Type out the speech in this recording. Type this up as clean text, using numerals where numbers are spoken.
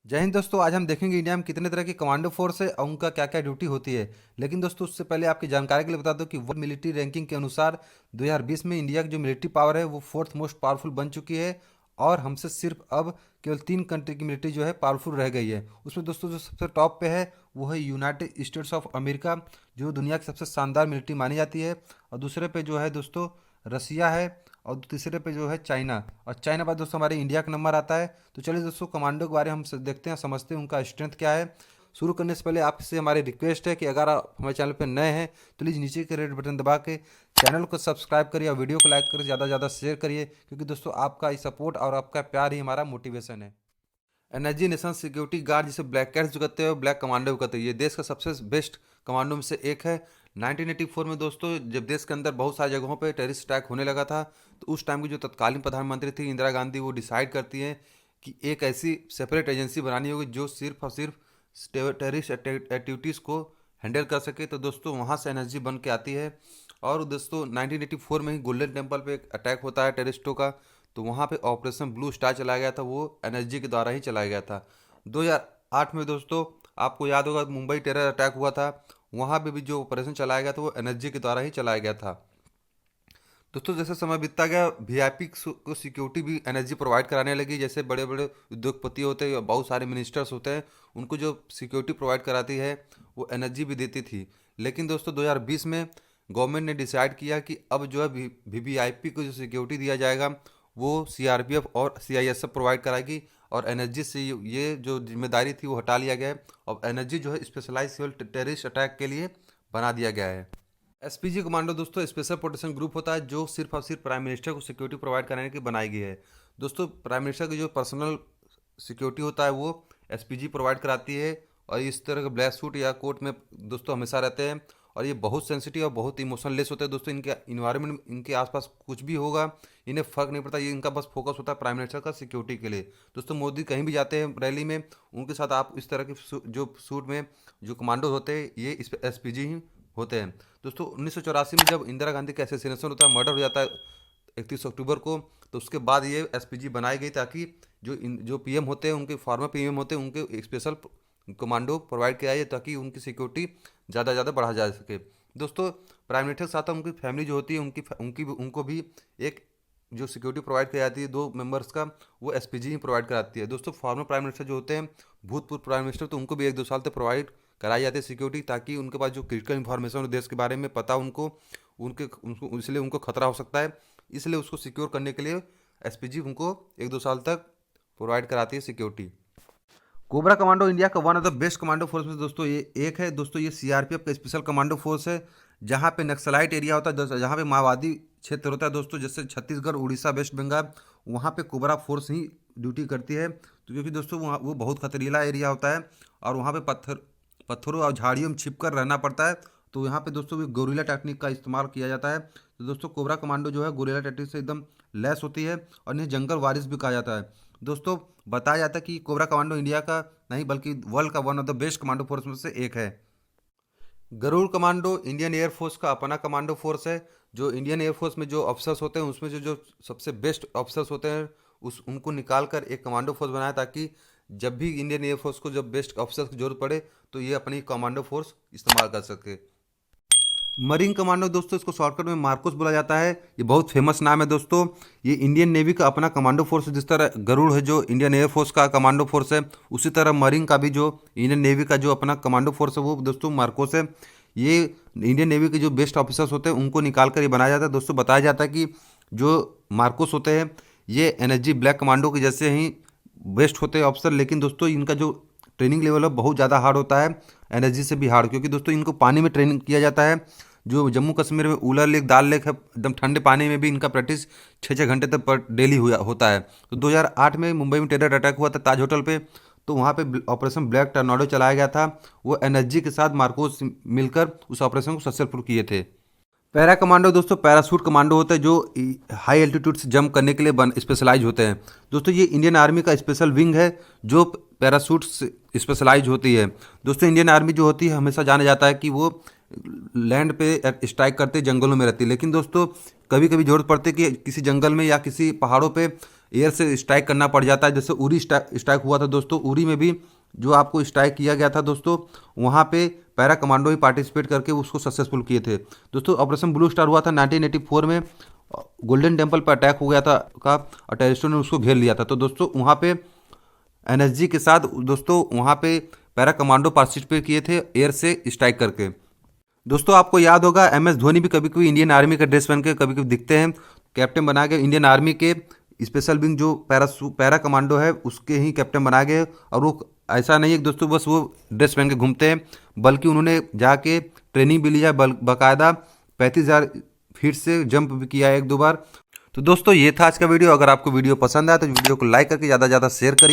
जय हिंद दोस्तों। आज हम देखेंगे इंडिया में कितने तरह की कमांडो फोर्स है और उनका क्या क्या ड्यूटी होती है। लेकिन दोस्तों उससे पहले आपकी जानकारी के लिए बता दूं कि वर्ल्ड मिलिट्री रैंकिंग के अनुसार 2020 में इंडिया की जो मिलिट्री पावर है वो फोर्थ मोस्ट पावरफुल बन चुकी है। और हमसे सिर्फ अब केवल 3 कंट्री की मिलिट्री जो है पावरफुल रह गई है। उसमें दोस्तों जो सबसे टॉप पे है वो है यूनाइटेड स्टेट्स ऑफ अमेरिका, जो दुनिया की सबसे शानदार मिलिट्री मानी जाती है। और दूसरे पे जो है दोस्तों रसिया है। और तीसरे पे जो है चाइना। और चाइना बाद दोस्तों हमारे इंडिया का नंबर आता है। तो चलिए दोस्तों कमांडो के बारे में हम देखते हैं, समझते हैं उनका स्ट्रेंथ क्या है। शुरू करने से पहले आपसे हमारी रिक्वेस्ट है कि अगर आप हमारे चैनल पर नए हैं तो प्लीज़ नीचे के रेड बटन दबा के चैनल को सब्सक्राइब करिए और वीडियो को लाइक करके ज़्यादा से ज़्यादा शेयर करिए, क्योंकि दोस्तों आपका ये सपोर्ट और आपका प्यार ही हमारा मोटिवेशन है। एनर्जी नेशनल सिक्योरिटी गार्ड जिसे ब्लैक कैट्स जो कहते हैं, ब्लैक कमांडो भी कहते हैं, ये देश का सबसे बेस्ट कमांडो में से एक है। 1984 में दोस्तों जब देश के अंदर बहुत सारी जगहों पे टेररिस्ट अटैक होने लगा था, तो उस टाइम की जो तत्कालीन प्रधानमंत्री थी इंदिरा गांधी, वो डिसाइड करती हैं कि एक ऐसी सेपरेट एजेंसी बनानी होगी जो सिर्फ और सिर्फ टेररिस्ट एक्टिविटीज़ को हैंडल कर सके। तो दोस्तों वहाँ से एनर्जी बन के आती है। और दोस्तों 1984 में ही गोल्डन टेम्पल पे एक अटैक होता है टेररिस्टों का, तो वहाँ पे ऑपरेशन ब्लू स्टार चलाया गया था, वो एनर्जी के द्वारा ही चलाया गया था। 2008 में दोस्तों आपको याद होगा मुंबई टेरर अटैक हुआ था, वहाँ पे भी जो ऑपरेशन चलाया गया था वो एनर्जी के द्वारा ही चलाया गया था। दोस्तों जैसे समय बीतता गया वीआईपी को सिक्योरिटी भी एनर्जी प्रोवाइड कराने लगी। जैसे बड़े बड़े उद्योगपति होते हैं, बहुत सारे मिनिस्टर्स होते हैं, उनको जो सिक्योरिटी प्रोवाइड कराती है वो एनर्जी भी देती थी। लेकिन दोस्तों 2020 में गवर्नमेंट ने डिसाइड किया कि अब जो है वीवीआईपी को जो सिक्योरिटी दिया जाएगा वो सीआरपीएफ और सीआईएसएफ प्रोवाइड कराएगी। और एनर्जी से ये जो जिम्मेदारी थी वो हटा लिया गया है। और एनर्जी जो है स्पेशलाइज सिविल टेररिस्ट अटैक के लिए बना दिया गया है। एसपीजी कमांडो दोस्तों स्पेशल प्रोटेक्शन ग्रुप होता है जो सिर्फ और सिर्फ प्राइम मिनिस्टर को सिक्योरिटी प्रोवाइड कराने की बनाई गई है। दोस्तों प्राइम मिनिस्टर की जो पर्सनल सिक्योरिटी होता है वो एसपीजी प्रोवाइड कराती है। और इस तरह के ब्लैक सूट या कोट में दोस्तों हमेशा रहते हैं। और ये बहुत सेंसिटिव और बहुत इमोशनलेस होते हैं दोस्तों। इनके इन्वायरमेंट इनके आसपास कुछ भी होगा इन्हें फ़र्क नहीं पड़ता, ये इनका बस फोकस होता है प्राइम मिनिस्टर का सिक्योरिटी के लिए। दोस्तों मोदी कहीं भी जाते हैं रैली में, उनके साथ आप इस तरह के जो सूट में जो कमांडो होते हैं ये इस एसपीजी ही होते हैं। दोस्तों 1984 में जब इंदिरा गांधी का असैसिनेशन होता है, मर्डर हो जाता है 31 अक्टूबर को, तो उसके बाद ये एसपीजी बनाई गई ताकि जो पीएम होते हैं, उनके फॉर्मर पीएम होते हैं, उनके स्पेशल कमांडो प्रोवाइड किया जाए ताकि उनकी सिक्योरिटी ज़्यादा ज़्यादा बढ़ा जा सके। दोस्तों प्राइम मिनिस्टर के साथ उनकी फैमिली जो होती है उनको भी एक जो सिक्योरिटी प्रोवाइड की जाती है 2 मेंबर्स का, वो एसपीजी ही प्रोवाइड कराती है। दोस्तों फॉर्मर प्राइम मिनिस्टर जो होते हैं, भूतपूर्व प्राइम मिनिस्टर, तो उनको भी 1-2 साल तक प्रोवाइड कराई जाती है सिक्योरिटी, ताकि उनके पास जो क्रिटिकल इन्फॉर्मेशन हो देश के बारे में पता उनको इसलिए उनको खतरा हो सकता है, इसलिए उसको सिक्योर करने के लिए एसपीजी उनको 1-2 साल तक प्रोवाइड कराती है सिक्योरिटी। कोबरा कमांडो इंडिया का one of the best commando force में दोस्तों ये एक है। दोस्तों ये सीआरपीएफ का स्पेशल कमांडो फोर्स है, जहाँ पे नक्सलाइट एरिया होता है, जहाँ पे माओवादी क्षेत्र होता है दोस्तों, जैसे छत्तीसगढ़, उड़ीसा, वेस्ट बंगाल, वहाँ पे कोबरा फोर्स ही ड्यूटी करती है। तो क्योंकि दोस्तों वहाँ वो बहुत खतरीला एरिया होता है और वहाँ पे पत्थरों और झाड़ियों में छिप कर रहना पड़ता है। तो यहाँ पे दोस्तों भी गोरिल्ला टेक्निक का इस्तेमाल किया जाता है। तो दोस्तों कोबरा कमांडो जो है गोरिल्ला टेक्निक से एकदम लैस होती है और इन्हें जंगल वारिस भी कहा जाता है। दोस्तों बताया जाता है कि कोबरा कमांडो इंडिया का नहीं बल्कि वर्ल्ड का one of the best commando force में से एक है। गरुड़ कमांडो इंडियन एयरफोर्स का अपना कमांडो फोर्स है। जो इंडियन एयरफोर्स में जो ऑफिसर्स होते हैं उसमें जो जो सबसे बेस्ट ऑफिसर्स होते हैं उस उनको निकाल कर एक कमांडो फोर्स बनाया, ताकि जब भी इंडियन एयरफोर्स को जब बेस्ट ऑफिसर्स की जरूरत पड़े तो ये अपनी कमांडो फोर्स इस्तेमाल कर सके। मरीन कमांडो दोस्तों इसको शॉर्टकट में मार्कोस बोला जाता है, ये बहुत फेमस नाम है दोस्तों। ये इंडियन नेवी का अपना कमांडो फोर्स है। जिस तरह गरुड़ है जो इंडियन एयरफोर्स का कमांडो फोर्स है, उसी तरह मरीन का भी जो इंडियन नेवी का जो अपना कमांडो फोर्स है वो दोस्तों मार्कोस है। ये इंडियन नेवी के जो बेस्ट ऑफिसर्स होते हैं उनको निकाल कर ये बनाया जाता है। दोस्तों बताया जाता है कि जो मार्कोस होते हैं ये एनर्जी ब्लैक कमांडो के जैसे ही बेस्ट होते हैं ऑफिसर, लेकिन दोस्तों इनका जो ट्रेनिंग लेवल है बहुत ज़्यादा हार्ड होता है, एनर्जी से भी हार्ड, क्योंकि दोस्तों इनको पानी में ट्रेनिंग किया जाता है। जो जम्मू कश्मीर में ऊला लेक, दाल लेक है, एकदम ठंडे पानी में भी इनका प्रैक्टिस 6-6 घंटे तक पर डेली हुआ होता है। तो 2008 में मुंबई में टेरर अटैक हुआ था ताज होटल पे, तो वहाँ पे ऑपरेशन ब्लैक टर्नाडो चलाया गया था। वो एनर्जी के साथ मार्कोस मिलकर उस ऑपरेशन को सक्सेसफुल किए थे। पैरा कमांडो दोस्तों पैरासूट कमांडो होते हैं जो हाई एल्टीट्यूड से जंप करने के लिए स्पेशलाइज होते हैं। दोस्तों ये इंडियन आर्मी का स्पेशल विंग है जो पैरासूट से स्पेशलाइज होती है। दोस्तों इंडियन आर्मी जो होती है हमेशा जाना जाता है कि वो लैंड पे स्ट्राइक करते जंगलों में रहती है, लेकिन दोस्तों कभी कभी जरूरत पड़ती है कि किसी जंगल में या किसी पहाड़ों पे एयर से स्ट्राइक करना पड़ जाता है। जैसे उरी स्ट्राइक हुआ था दोस्तों, उरी में भी जो आपको स्ट्राइक किया गया था दोस्तों, वहाँ पे पैरा कमांडो ही पार्टिसिपेट करके उसको सक्सेसफुल किए थे दोस्तों। ऑपरेशन ब्लू स्टार हुआ था 1984 में, गोल्डन टेम्पल पर अटैक हो गया था और टेररिस्टों ने उसको घेर लिया था। तो दोस्तों वहाँ पे एनएसजी के साथ दोस्तों वहाँ पे पैरा कमांडो पार्टिसिपेट किए थे एयर से स्ट्राइक करके। दोस्तों आपको याद होगा MS धोनी भी कभी कभी इंडियन आर्मी का ड्रेस पहन के कभी कभी दिखते हैं, कैप्टन बना के इंडियन आर्मी के स्पेशल विंग जो पैरा कमांडो है उसके ही कैप्टन बना गए। और वो ऐसा नहीं है कि दोस्तों बस वो ड्रेस पहन के घूमते हैं, बल्कि उन्होंने जाके ट्रेनिंग भी लिया, बाकायदा 35,000 फीट से जंप भी किया है 1-2 बार। तो दोस्तों ये था आज का वीडियो। अगर आपको वीडियो पसंद आया तो वीडियो को लाइक करके ज़्यादा से ज़्यादा शेयर करिए।